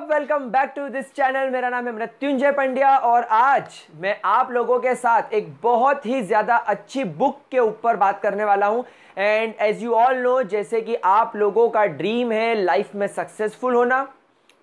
Welcome back to this channel. मेरा नाम है मृत्युंजय पंड्या और आज मैं आप लोगों के साथ एक बहुत ही ज़्यादा अच्छी बुक के ऊपर बात करने वाला हूं। And as you all know, जैसे कि आप लोगों का ड्रीम है लाइफ में सक्सेसफुल होना,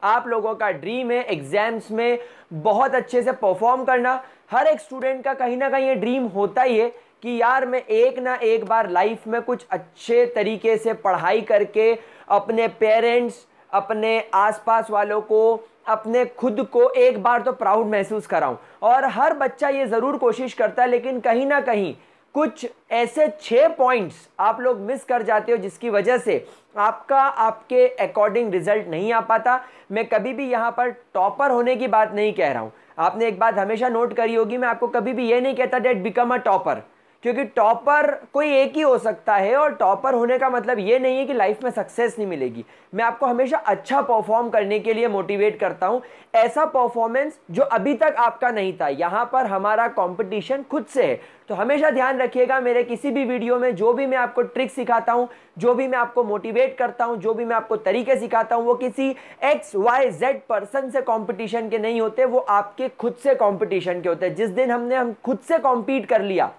आप लोगों का ड्रीम है एग्जाम्स में बहुत अच्छे से परफॉर्म करना। हर एक स्टूडेंट का कहीं ना कहीं ये ड्रीम होता ही है कि यार मैं एक ना एक बार लाइफ में कुछ अच्छे तरीके से पढ़ाई करके अपने पेरेंट्स, अपने आसपास वालों को, अपने खुद को एक बार तो प्राउड महसूस कराऊं। और हर बच्चा ये ज़रूर कोशिश करता है, लेकिन कहीं ना कहीं कुछ ऐसे 6 पॉइंट्स आप लोग मिस कर जाते हो जिसकी वजह से आपका आपके अकॉर्डिंग रिजल्ट नहीं आ पाता। मैं कभी भी यहाँ पर टॉपर होने की बात नहीं कह रहा हूँ। आपने एक बात हमेशा नोट करी होगी, मैं आपको कभी भी ये नहीं कहता डेट बिकम अ टॉपर, क्योंकि टॉपर कोई एक ही हो सकता है और टॉपर होने का मतलब ये नहीं है कि लाइफ में सक्सेस नहीं मिलेगी। मैं आपको हमेशा अच्छा परफॉर्म करने के लिए मोटिवेट करता हूं, ऐसा परफॉर्मेंस जो अभी तक आपका नहीं था। यहां पर हमारा कंपटीशन खुद से है। तो हमेशा ध्यान रखिएगा, मेरे किसी भी वीडियो में जो भी मैं आपको ट्रिक सिखाता हूं, जो भी मैं आपको मोटिवेट करता हूं, जो भी मैं आपको तरीके सिखाता हूं, वो किसी XYZ पर्सन से कंपटीशन के नहीं होते, वो आपके खुद से कंपटीशन के होते हैं। जिस दिन हम खुद से कॉम्पीट कर लिया,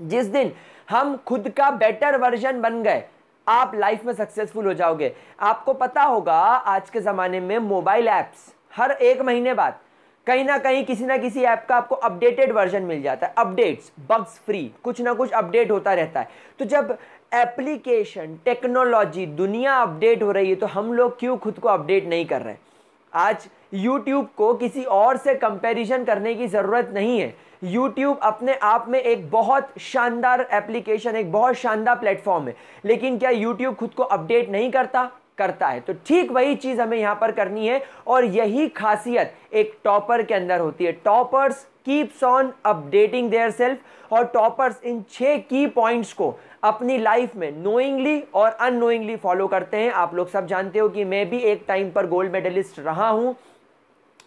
जिस दिन हम खुद का बेटर वर्जन बन गए, आप लाइफ में सक्सेसफुल हो जाओगे। आपको पता होगा आज के ज़माने में मोबाइल ऐप्स हर एक महीने बाद कहीं ना कहीं किसी ना किसी ऐप का आपको अपडेटेड वर्जन मिल जाता है। अपडेट्स, बग्स फ्री, कुछ ना कुछ अपडेट होता रहता है। तो जब एप्लीकेशन, टेक्नोलॉजी, दुनिया अपडेट हो रही है, तो हम लोग क्यों खुद को अपडेट नहीं कर रहे? आज YouTube को किसी और से कंपैरिजन करने की ज़रूरत नहीं है। YouTube अपने आप में एक बहुत शानदार एप्लीकेशन, एक बहुत शानदार प्लेटफॉर्म है, लेकिन क्या YouTube खुद को अपडेट नहीं करता? करता है। तो ठीक वही चीज़ हमें यहाँ पर करनी है और यही खासियत एक टॉपर के अंदर होती है। Toppers keeps on updating their self और टॉपर्स इन 6 की पॉइंट्स को अपनी लाइफ में नोइंगली और अननोइंगली फॉलो करते हैं। आप लोग सब जानते हो कि मैं भी एक टाइम पर गोल्ड मेडलिस्ट रहा हूं।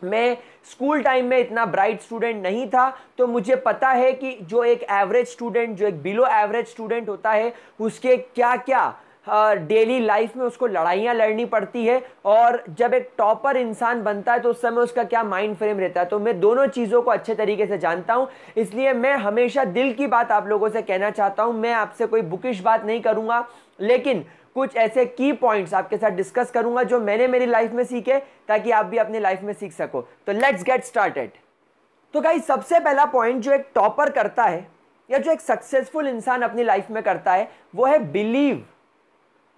मैं स्कूल टाइम में इतना ब्राइट स्टूडेंट नहीं था, तो मुझे पता है कि जो एक एवरेज स्टूडेंट, जो एक बिलो एवरेज स्टूडेंट होता है, उसके क्या क्या डेली लाइफ में उसको लड़ाइयाँ लड़नी पड़ती है, और जब एक टॉपर इंसान बनता है तो उस समय उसका क्या माइंड फ्रेम रहता है। तो मैं दोनों चीज़ों को अच्छे तरीके से जानता हूँ, इसलिए मैं हमेशा दिल की बात आप लोगों से कहना चाहता हूँ। मैं आपसे कोई बुकिश बात नहीं करूँगा, लेकिन कुछ ऐसे की पॉइंट्स आपके साथ डिस्कस करूंगा जो मैंने मेरी लाइफ में सीखे, ताकि आप भी अपनी लाइफ में सीख सको। तो लेट्स गेट स्टार्टेड। तो गाइस, सबसे पहला पॉइंट जो एक टॉपर करता है या जो एक सक्सेसफुल इंसान अपनी लाइफ में करता है, वो है बिलीव।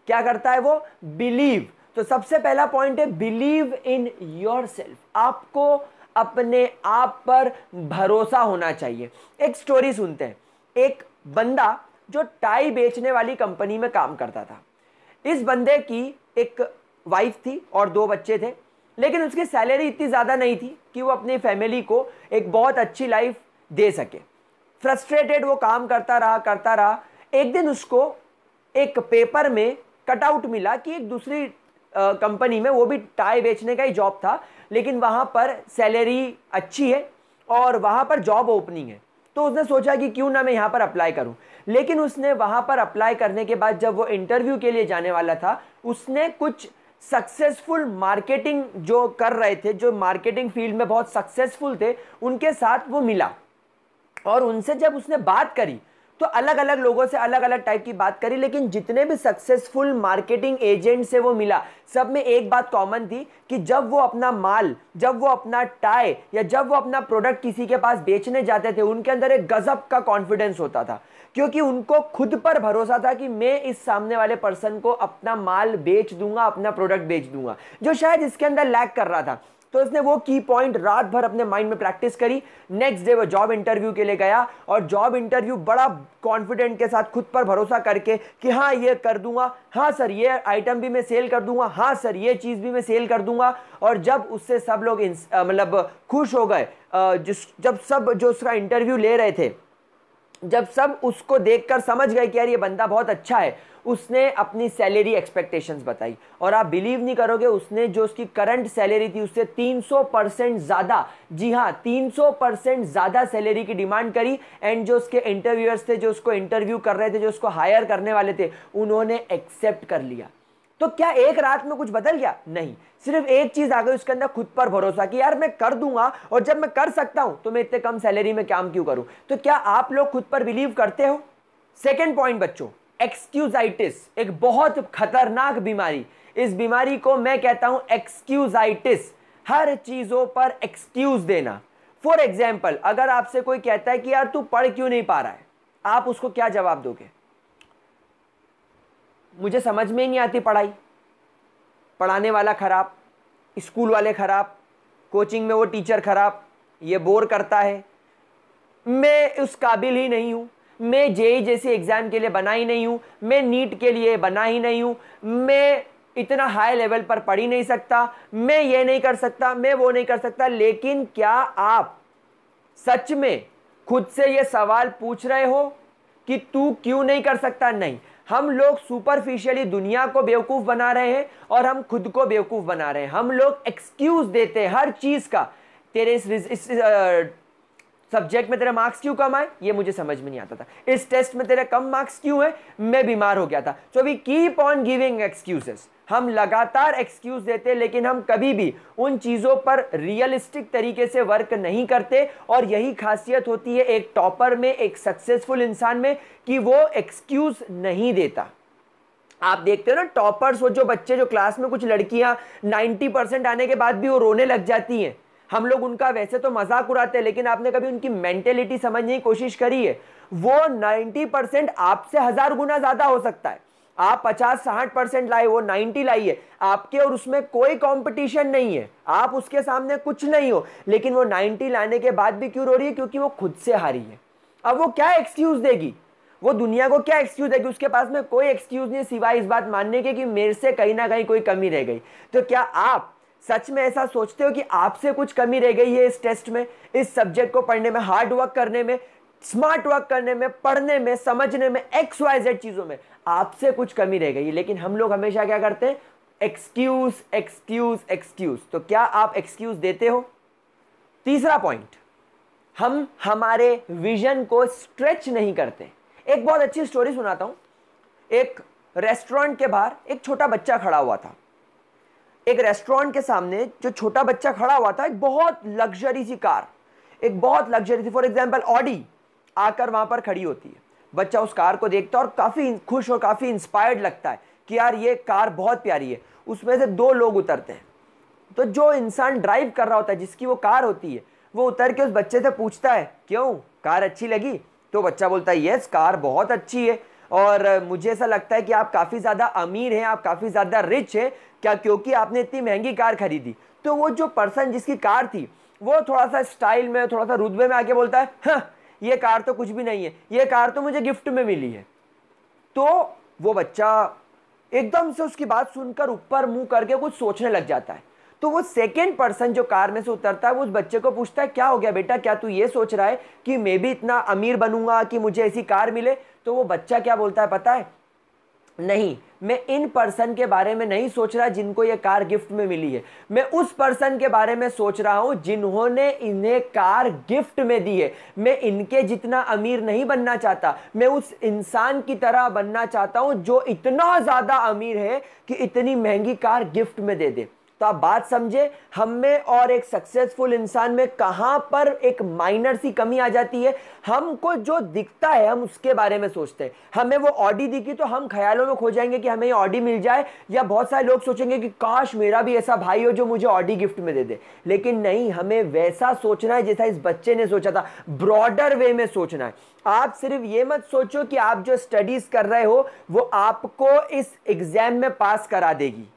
क्या करता है वो? बिलीव। तो सबसे पहला पॉइंट है बिलीव इन योरसेल्फ। आपको अपने आप पर भरोसा होना चाहिए। एक स्टोरी सुनते हैं। एक बंदा जो टाई बेचने वाली कंपनी में काम करता था। इस बंदे की एक वाइफ थी और 2 बच्चे थे, लेकिन उसकी सैलरी इतनी ज़्यादा नहीं थी कि वो अपनी फैमिली को एक बहुत अच्छी लाइफ दे सके। फ्रस्ट्रेटेड वो काम करता रहा। एक दिन उसको एक पेपर में कटआउट मिला कि एक दूसरी कंपनी में, वो भी टाई बेचने का ही जॉब था, लेकिन वहाँ पर सैलरी अच्छी है और वहाँ पर जॉब ओपनिंग है। तो उसने सोचा कि क्यों ना मैं यहाँ पर अप्लाई करूँ। लेकिन उसने वहाँ पर अप्लाई करने के बाद जब वो इंटरव्यू के लिए जाने वाला था, उसने कुछ सक्सेसफुल मार्केटिंग जो कर रहे थे, जो मार्केटिंग फील्ड में बहुत सक्सेसफुल थे, उनके साथ वो मिला। और उनसे जब उसने बात करी तो अलग अलग लोगों से अलग अलग टाइप की बात करी, लेकिन जितने भी सक्सेसफुल मार्केटिंग एजेंट से वो मिला, सब में एक बात कॉमन थी कि जब वो अपना माल, जब वो अपना टाई या जब वो अपना प्रोडक्ट किसी के पास बेचने जाते थे, उनके अंदर एक गजब का कॉन्फिडेंस होता था, क्योंकि उनको खुद पर भरोसा था कि मैं इस सामने वाले पर्सन को अपना माल बेच दूंगा, अपना प्रोडक्ट बेच दूंगा, जो शायद इसके अंदर लैक कर रहा था। तो उसने वो की पॉइंट रात भर अपने माइंड में प्रैक्टिस करी। नेक्स्ट डे वो जॉब इंटरव्यू के लिए गया और जॉब इंटरव्यू बड़ा कॉन्फिडेंट के साथ, खुद पर भरोसा करके कि हाँ ये कर दूंगा, हाँ सर ये आइटम भी मैं सेल कर दूंगा, हाँ सर ये चीज़ भी मैं सेल कर दूंगा। और जब उससे सब लोग मतलब खुश हो गए, जब सब जो उसका इंटरव्यू ले रहे थे, जब सब उसको देखकर समझ गए कि यार ये बंदा बहुत अच्छा है, उसने अपनी सैलरी एक्सपेक्टेशंस बताई। और आप बिलीव नहीं करोगे, उसने जो उसकी करंट सैलरी थी उससे 300% ज़्यादा, जी हाँ 300% ज़्यादा सैलरी की डिमांड करी। एंड जो उसके इंटरव्यूअर्स थे, जो उसको इंटरव्यू कर रहे थे, जो उसको हायर करने वाले थे, उन्होंने एक्सेप्ट कर लिया। तो क्या एक रात में कुछ बदल गया? नहीं, सिर्फ एक चीज आ गई उसके अंदर, खुद पर भरोसा कि यार मैं कर दूंगा, और जब मैं कर सकता हूं तो मैं इतने कम सैलरी में काम क्यों करूं। तो क्या आप लोग खुद पर बिलीव करते हो? सेकेंड पॉइंट बच्चों, एक्सक्यूजाइटिस, एक बहुत खतरनाक बीमारी। इस बीमारी को मैं कहता हूं एक्सक्यूजाइटिस, हर चीजों पर एक्सक्यूज देना। फॉर एग्जाम्पल, अगर आपसे कोई कहता है कि यार तू पढ़ क्यों नहीं पा रहा है, आप उसको क्या जवाब दोगे? मुझे समझ में ही नहीं आती पढ़ाई, पढ़ाने वाला खराब, स्कूल वाले खराब, कोचिंग में वो टीचर खराब, ये बोर करता है, मैं उस काबिल ही नहीं हूं, मैं जेई जैसे एग्जाम के लिए बना ही नहीं हूं, मैं नीट के लिए बना ही नहीं हूं, मैं इतना हाई लेवल पर पढ़ ही नहीं सकता, मैं ये नहीं कर सकता, मैं वो नहीं कर सकता। लेकिन क्या आप सच में खुद से ये सवाल पूछ रहे हो कि तू क्यों नहीं कर सकता? नहीं, हम लोग सुपरफिशियली दुनिया को बेवकूफ बना रहे हैं और हम खुद को बेवकूफ बना रहे हैं। हम लोग एक्सक्यूज देते हैं हर चीज का। तेरे इस सब्जेक्ट में तेरे मार्क्स क्यों कम आए, ये मुझे समझ में नहीं आता था। इस टेस्ट में तेरे कम मार्क्स क्यों है, मैं बीमार हो गया था। So we keep on giving excuses, हम लगातार एक्सक्यूज देते हैं, लेकिन हम कभी भी उन चीजों पर रियलिस्टिक तरीके से वर्क नहीं करते। और यही खासियत होती है एक टॉपर में, एक सक्सेसफुल इंसान में, कि वो एक्सक्यूज नहीं देता। आप देखते हो ना टॉपर्स, वो जो बच्चे, जो क्लास में कुछ लड़कियां 90% आने के बाद भी वो रोने लग जाती हैं, हम लोग उनका वैसे तो मजाक उड़ाते हैं, लेकिन आपने कभी उनकी मेंटेलिटी समझने की कोशिश करी है? वो 90% आपसे 1000 गुना ज्यादा हो सकता है। आप 50-60% लाए, वो 90 लाई है आपके, और उसमें कोई कंपटीशन नहीं है, आप उसके सामने कुछ नहीं हो, लेकिन वो 90 लाने के बाद भी क्यों रो रही है? क्योंकि वो खुद से हारी है। अब वो क्या एक्सक्यूज देगी? वो दुनिया को क्या एक्सक्यूज देगी? उसके पास में कोई एक्सक्यूज नहीं सिवाय इस बात मानने के कि मेरे से कहीं ना कहीं कोई कमी रह गई। तो क्या आप सच में ऐसा सोचते हो कि आपसे कुछ कमी रह गई है इस टेस्ट में, इस सब्जेक्ट को पढ़ने में, हार्ड वर्क करने में, स्मार्ट वर्क करने में, पढ़ने में, समझने में, XYZ चीजों में आपसे कुछ कमी रह गई है? लेकिन हम लोग हमेशा क्या करते हैं? Excuse excuse excuse. तो क्या आप एक्सक्यूज देते हो? तीसरा पॉइंट, हम हमारे विजन को स्ट्रेच नहीं करते। एक बहुत अच्छी स्टोरी सुनाता हूं। एक रेस्टोरेंट के बाहर एक छोटा बच्चा खड़ा हुआ था। एक रेस्टोरेंट के सामने जो छोटा बच्चा खड़ा हुआ था, एक बहुत लग्जरी सी कार, एक बहुत लग्जरी सी, फॉर एग्जांपल ऑडी आकर वहां पर खड़ी होती है। बच्चा उस कार को देखता है और काफी खुश और काफी इंस्पायर्ड लगता है कि यार ये कार बहुत प्यारी है। उसमें से 2 लोग उतरते हैं। तो जो इंसान ड्राइव कर रहा होता है, जिसकी वो कार होती है, वो उतर के उस बच्चे से पूछता है, क्यों, कार अच्छी लगी? तो बच्चा बोलता है, यस कार बहुत अच्छी है, और मुझे ऐसा लगता है कि आप काफ़ी ज़्यादा अमीर हैं, आप काफ़ी ज़्यादा रिच हैं, क्या क्योंकि आपने इतनी महंगी कार खरीदी। तो वो जो पर्सन जिसकी कार थी, वो थोड़ा सा स्टाइल में, थोड़ा सा रुतबे में आके बोलता है, हाँ ये कार तो कुछ भी नहीं है, ये कार तो मुझे गिफ्ट में मिली है। तो वो बच्चा एकदम से उसकी बात सुनकर ऊपर मुंह करके कुछ सोचने लग जाता है। तो वो सेकेंड पर्सन जो कार में से उतरता है, वो उस बच्चे को पूछता है, क्या हो गया बेटा, क्या तू ये सोच रहा है कि मैं भी इतना अमीर बनूंगा कि मुझे ऐसी कार मिले? तो वो बच्चा क्या बोलता है पता है? नहीं, मैं इन पर्सन के बारे में नहीं सोच रहा जिनको ये कार गिफ्ट में मिली है, मैं उस पर्सन के बारे में सोच रहा हूं जिन्होंने इन्हें कार गिफ्ट में दी है। मैं इनके जितना अमीर नहीं बनना चाहता, मैं उस इंसान की तरह बनना चाहता हूं जो इतना ज्यादा अमीर है कि इतनी महंगी कार गिफ्ट में दे दे। तो आप बात समझे, हम में और एक सक्सेसफुल इंसान में कहां पर एक माइनर सी कमी आ जाती है। हमको जो दिखता है हम उसके बारे में सोचते हैं। हमें वो ऑडी दिखी तो हम ख्यालों में खो जाएंगे कि हमें ये ऑडी मिल जाए, या बहुत सारे लोग सोचेंगे कि काश मेरा भी ऐसा भाई हो जो मुझे ऑडी गिफ्ट में दे दे। लेकिन नहीं, हमें वैसा सोचना है जैसा इस बच्चे ने सोचा था, ब्रॉडर वे में सोचना है। आप सिर्फ ये मत सोचो कि आप जो स्टडीज कर रहे हो वो आपको इस एग्जाम में पास करा देगी,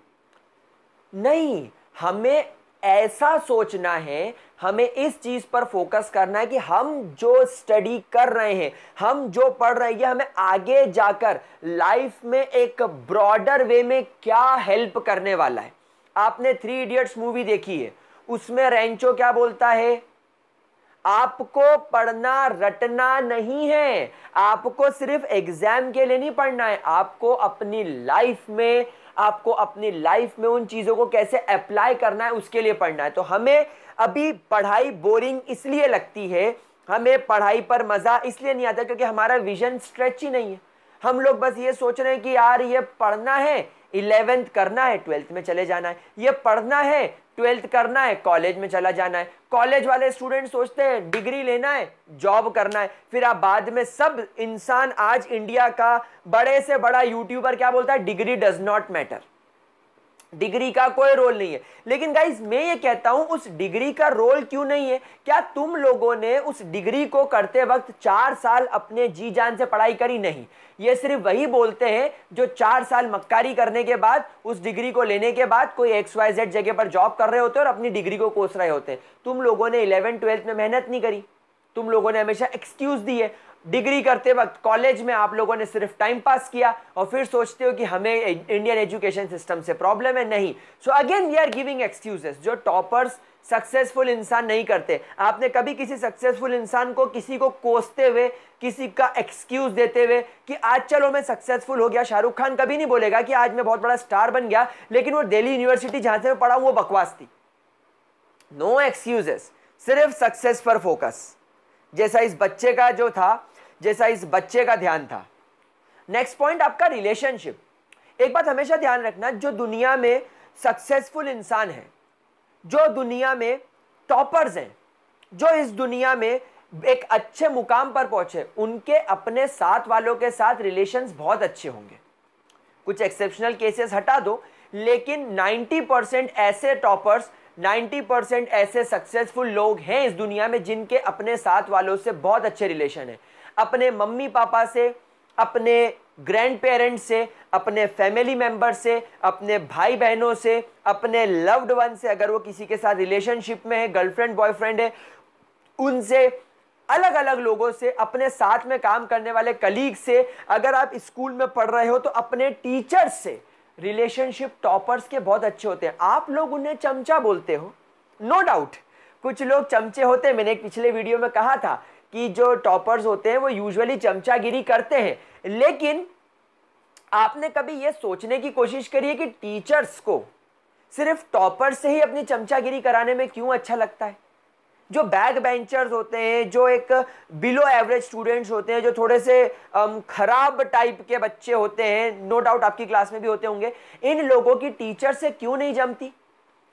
नहीं, हमें ऐसा सोचना है, हमें इस चीज पर फोकस करना है कि हम जो स्टडी कर रहे हैं, हम जो पढ़ रहे हैं, हमें आगे जाकर लाइफ में एक ब्रॉडर वे में क्या हेल्प करने वाला है। आपने 3 इडियट्स मूवी देखी है, उसमें रेंचो क्या बोलता है? आपको पढ़ना रटना नहीं है, आपको सिर्फ एग्जाम के लिए नहीं पढ़ना है, आपको अपनी लाइफ में उन चीजों को कैसे अप्लाई करना है उसके लिए पढ़ना है। तो हमें अभी पढ़ाई बोरिंग इसलिए लगती है, हमें पढ़ाई पर मजा इसलिए नहीं आता क्योंकि हमारा विजन स्ट्रेच ही नहीं है। हम लोग बस ये सोच रहे हैं कि यार ये पढ़ना है, 11th करना है 12th में चले जाना है, ये पढ़ना है 12th करना है कॉलेज में चला जाना है। कॉलेज वाले स्टूडेंट सोचते हैं डिग्री लेना है, जॉब करना है। फिर आप बाद में सब इंसान, आज इंडिया का बड़े से बड़ा यूट्यूबर क्या बोलता है, degree does not matter, degree का कोई रोल नहीं है। लेकिन गाइस मैं ये कहता हूं उस डिग्री का रोल क्यों नहीं है? क्या तुम लोगों ने उस डिग्री को करते वक्त 4 साल अपने जी जान से पढ़ाई करी? नहीं, ये सिर्फ वही बोलते हैं जो 4 साल मक्कारी करने के बाद, उस डिग्री को लेने के बाद कोई XYZ जगह पर जॉब कर रहे होते हैं और अपनी डिग्री को कोस रहे होते हैं। तुम लोगों ने 11th 12th में मेहनत नहीं करी, तुम लोगों ने हमेशा एक्सक्यूज दिए। डिग्री करते वक्त कॉलेज में आप लोगों ने सिर्फ टाइम पास किया और फिर सोचते हो कि हमें इंडियन एजुकेशन सिस्टम से प्रॉब्लम है। नहीं, so again we are giving excuses जो टॉपर्स सक्सेसफुल इंसान नहीं करते। आपने कभी किसी सक्सेसफुल इंसान को किसी को कोसते हुए, किसी का एक्सक्यूज देते हुए कि आज चलो मैं सक्सेसफुल हो गया, शाहरुख खान कभी नहीं बोलेगा कि आज मैं बहुत बड़ा स्टार बन गया लेकिन वो दिल्ली यूनिवर्सिटी जहां से मैं पढ़ा हूं वो बकवास थी। नो एक्सक्यूजेस, सिर्फ सक्सेस पर फोकस, जैसा इस बच्चे का जो था, जैसा इस बच्चे का ध्यान था। नेक्स्ट पॉइंट आपका रिलेशनशिप। एक बात हमेशा ध्यान रखना, जो दुनिया में सक्सेसफुल इंसान है, जो दुनिया में टॉपर्स हैं, जो इस दुनिया में एक अच्छे मुकाम पर पहुंचे, उनके अपने साथ वालों के साथ रिलेशंस बहुत अच्छे होंगे। कुछ एक्सेप्शनल केसेस हटा दो, लेकिन 90% ऐसे टॉपर्स, 90% ऐसे सक्सेसफुल लोग हैं इस दुनिया में जिनके अपने साथ वालों से बहुत अच्छे रिलेशन है। अपने मम्मी पापा से, अपने ग्रैंड पेरेंट्स से, अपने फैमिली मेंबर से, अपने भाई बहनों से, अपने लव्ड वन से, अगर वो किसी के साथ रिलेशनशिप में है, गर्लफ्रेंड बॉयफ्रेंड है, उनसे, अलग अलग लोगों से, अपने साथ में काम करने वाले कलीग से, अगर आप स्कूल में पढ़ रहे हो तो अपने टीचर्स से रिलेशनशिप टॉपर्स के बहुत अच्छे होते हैं। आप लोग उन्हें चमचा बोलते हो, नो डाउट कुछ लोग चमचे होते हैं। मैंने एक पिछले वीडियो में कहा था कि जो टॉपर्स होते हैं वो यूजुअली चमचागिरी करते हैं, लेकिन आपने कभी यह सोचने की कोशिश करी है कि टीचर्स को सिर्फ टॉपर्स से ही अपनी चमचागिरी कराने में क्यों अच्छा लगता है? जो बैक बेंचर्स होते हैं, जो एक बिलो एवरेज स्टूडेंट्स होते हैं, जो थोड़े से खराब टाइप के बच्चे होते हैं, नो डाउट आपकी क्लास में भी होते होंगे, इन लोगों की टीचर से क्यों नहीं जमती?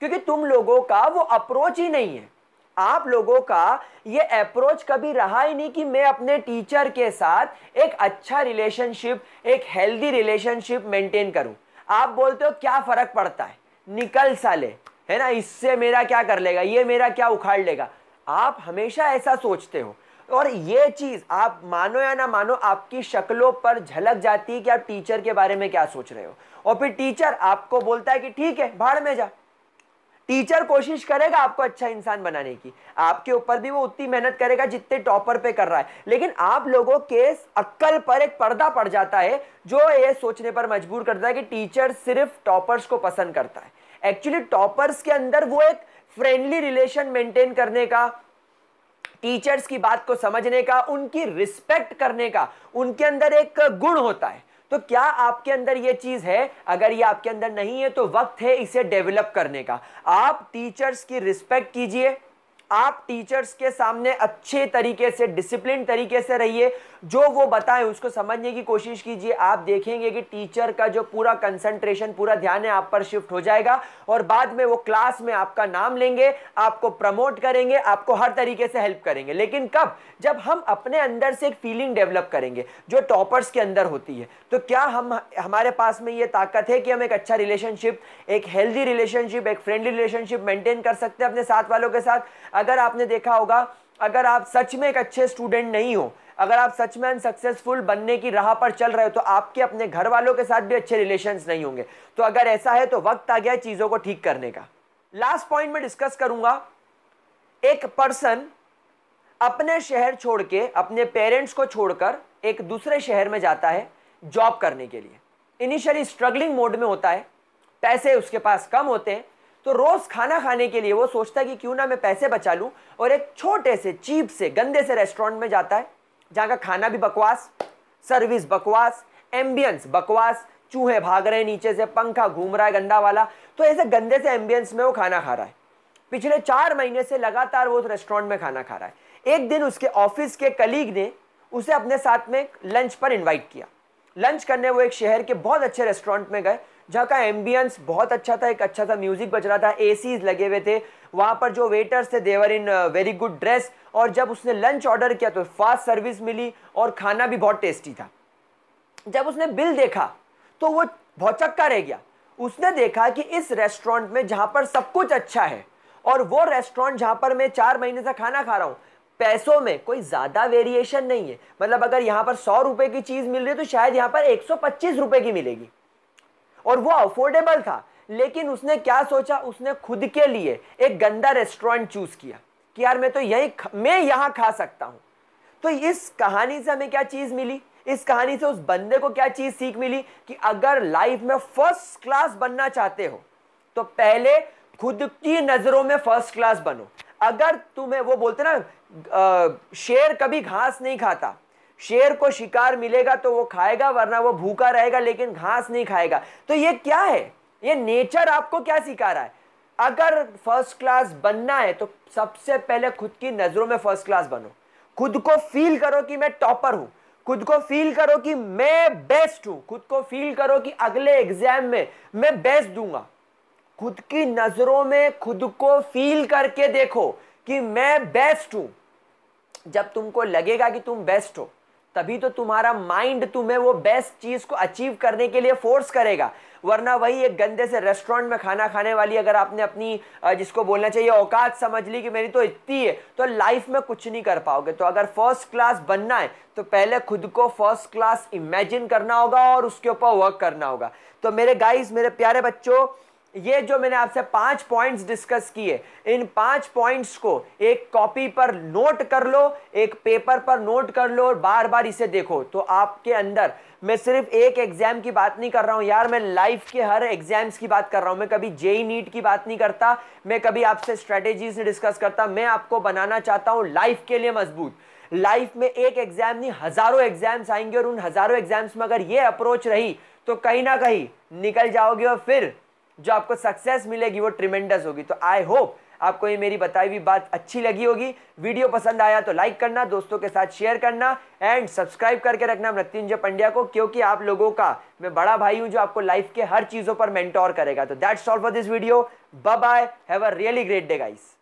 क्योंकि तुम लोगों का वो अप्रोच ही नहीं है। आप लोगों का ये अप्रोच कभी रहा ही नहीं कि मैं अपने टीचर के साथ एक अच्छा रिलेशनशिप, एक हेल्दी रिलेशनशिप मेंटेन करूं। आप बोलते हो क्या फर्क पड़ता है, निकल साले, है ना, इससे मेरा क्या कर लेगा, ये मेरा क्या उखाड़ लेगा। आप हमेशा ऐसा सोचते हो और ये चीज आप मानो या ना मानो आपकी शक्लों पर झलक जाती है कि आप टीचर के बारे में क्या सोच रहे हो। और फिर टीचर आपको बोलता है कि ठीक है भाड़ में जा। टीचर कोशिश करेगा आपको अच्छा इंसान बनाने की, आपके ऊपर भी वो उतनी मेहनत करेगा जितने टॉपर पे कर रहा है, लेकिन आप लोगों के अक्ल पर एक पर्दा पड़ जाता है जो ये सोचने पर मजबूर करता है कि टीचर सिर्फ टॉपर्स को पसंद करता है। एक्चुअली टॉपर्स के अंदर वो एक फ्रेंडली रिलेशन मेंटेन करने का, टीचर्स की बात को समझने का, उनकी रिस्पेक्ट करने का उनके अंदर एक गुण होता है। तो क्या आपके अंदर ये चीज है? अगर ये आपके अंदर नहीं है तो वक्त है इसे डेवलप करने का। आप टीचर्स की रिस्पेक्ट कीजिए, आप टीचर्स के सामने अच्छे तरीके से, डिसिप्लिन तरीके से रहिए, जो वो बताएं उसको समझने की कोशिश कीजिए। आप देखेंगे कि टीचर का जो पूरा कंसंट्रेशन, पूरा ध्यान है आप पर शिफ्ट हो जाएगा और बाद में वो क्लास में आपका नाम लेंगे, आपको प्रमोट करेंगे, आपको हर तरीके से हेल्प करेंगे। लेकिन कब? जब हम अपने अंदर से एक फीलिंग डेवलप करेंगे जो टॉपर्स के अंदर होती है। तो क्या हमारे पास में ये ताकत है कि हम एक अच्छा रिलेशनशिप, एक हेल्दी रिलेशनशिप, एक फ्रेंडली रिलेशनशिप मेंटेन कर सकते हैं अपने साथ वालों के साथ? अगर आपने देखा होगा, अगर आप सच में एक अच्छे स्टूडेंट नहीं हो, अगर आप सच में सक्सेसफुल बनने की राह पर चल रहे हो, तो आपके अपने घर वालों के साथ भी अच्छे रिलेशंस नहीं होंगे। तो अगर ऐसा है तो वक्त आ गया चीजों को ठीक करने का। लास्ट पॉइंट में डिस्कस करूंगा, एक पर्सन अपने शहर छोड़ के, अपने पेरेंट्स को छोड़कर एक दूसरे शहर में जाता है जॉब करने के लिए। इनिशियली स्ट्रगलिंग मोड में होता है, पैसे उसके पास कम होते हैं, तो रोज खाना खाने के लिए वो सोचता है कि क्यों ना मैं पैसे बचा लूं, और एक छोटे से चीप से गंदे से रेस्टोरेंट में जाता है जहां का खाना भी बकवास, सर्विस बकवास, एम्बियंस बकवास, चूहे भाग रहे हैं नीचे से, पंखा घूम रहा है गंदा वाला। तो ऐसे गंदे से एम्बियंस में वो खाना खा रहा है। पिछले 4 महीने से लगातार वो उस रेस्टोरेंट में खाना खा रहा है। एक दिन उसके ऑफिस के कलीग ने उसे अपने साथ में लंच पर इन्वाइट किया। लंच करने वो एक शहर के बहुत अच्छे रेस्टोरेंट में गए जहाँ का एम्बियंस बहुत अच्छा था, एक अच्छा सा म्यूजिक बज रहा था, एसीज लगे हुए थे, वहाँ पर जो वेटर्स थे देवर इन वेरी गुड ड्रेस, और जब उसने लंच ऑर्डर किया तो फास्ट सर्विस मिली और खाना भी बहुत टेस्टी था। जब उसने बिल देखा तो वो भौचक्का रह गया। उसने देखा कि इस रेस्टोरेंट में जहाँ पर सब कुछ अच्छा है और वो रेस्टोरेंट जहाँ पर मैं 4 महीने से खाना खा रहा हूँ, पैसों में कोई ज़्यादा वेरिएशन नहीं है। मतलब अगर यहाँ पर 100 रुपए की चीज़ मिल रही है तो शायद यहाँ पर 125 रुपए की मिलेगी, और वो अफोर्डेबल था। लेकिन उसने क्या सोचा, उसने खुद के लिए एक गंदा रेस्टोरेंट चूज किया कि यार मैं यहां खा सकता हूं। तो इस कहानी से हमें क्या चीज मिली, इस कहानी से उस बंदे को क्या चीज सीख मिली कि अगर लाइफ में फर्स्ट क्लास बनना चाहते हो तो पहले खुद की नजरों में फर्स्ट क्लास बनो। अगर तुम्हें, वो बोलते ना शेर कभी घास नहीं खाता, शेर को शिकार मिलेगा तो वो खाएगा, वरना वो भूखा रहेगा लेकिन घास नहीं खाएगा। तो ये क्या है, ये नेचर आपको क्या सिखा रहा है? अगर फर्स्ट क्लास बनना है तो सबसे पहले खुद की नजरों में फर्स्ट क्लास बनो। खुद को फील करो कि मैं टॉपर हूं, खुद को फील करो कि मैं बेस्ट हूं, खुद को फील करो कि अगले एग्जाम में मैं बेस्ट दूंगा। खुद की नजरों में खुद को फील करके देखो कि मैं बेस्ट हूं। जब तुमको लगेगा कि तुम बेस्ट हो, तभी तो तुम्हारा माइंड तुम्हें वो बेस्ट चीज को अचीव करने के लिए फोर्स करेगा। वरना वही एक गंदे से रेस्टोरेंट में खाना खाने वाली अगर आपने अपनी जिसको बोलना चाहिए औकात समझ ली कि मेरी तो इतनी है, तो लाइफ में कुछ नहीं कर पाओगे। तो अगर फर्स्ट क्लास बनना है तो पहले खुद को फर्स्ट क्लास इमेजिन करना होगा और उसके ऊपर वर्क करना होगा। तो मेरे गाइस, मेरे प्यारे बच्चों, ये जो मैंने आपसे 5 पॉइंट्स डिस्कस किए, इन 5 पॉइंट्स को एक कॉपी पर नोट कर लो, एक पेपर पर नोट कर लो और बार बार इसे देखो। तो आपके अंदर, मैं सिर्फ एक एग्जाम की बात नहीं कर रहा हूं यार, मैं लाइफ के हर एग्जाम्स की बात कर रहा हूं। मैं कभी जेई नीट की बात नहीं करता, मैं कभी आपसे स्ट्रेटेजीज नहीं डिस्कस करता। मैं आपको बनाना चाहता हूं लाइफ के लिए मजबूत। लाइफ में एक एग्जाम नहीं, हजारों एग्जाम्स आएंगे और उन हजारों एग्जाम्स में अगर ये अप्रोच रही तो कहीं ना कहीं निकल जाओगे और फिर जो आपको सक्सेस मिलेगी वो ट्रिमेंडस होगी। तो आई होप आपको ये मेरी बताई हुई बात अच्छी लगी होगी। वीडियो पसंद आया तो लाइक करना, दोस्तों के साथ शेयर करना एंड सब्सक्राइब करके रखना मृत्युंजय पंड्या को, क्योंकि आप लोगों का मैं बड़ा भाई हूं जो आपको लाइफ के हर चीजों पर मेंटोर करेगा। तो that's all for this video. Bye bye, have a really great day guys.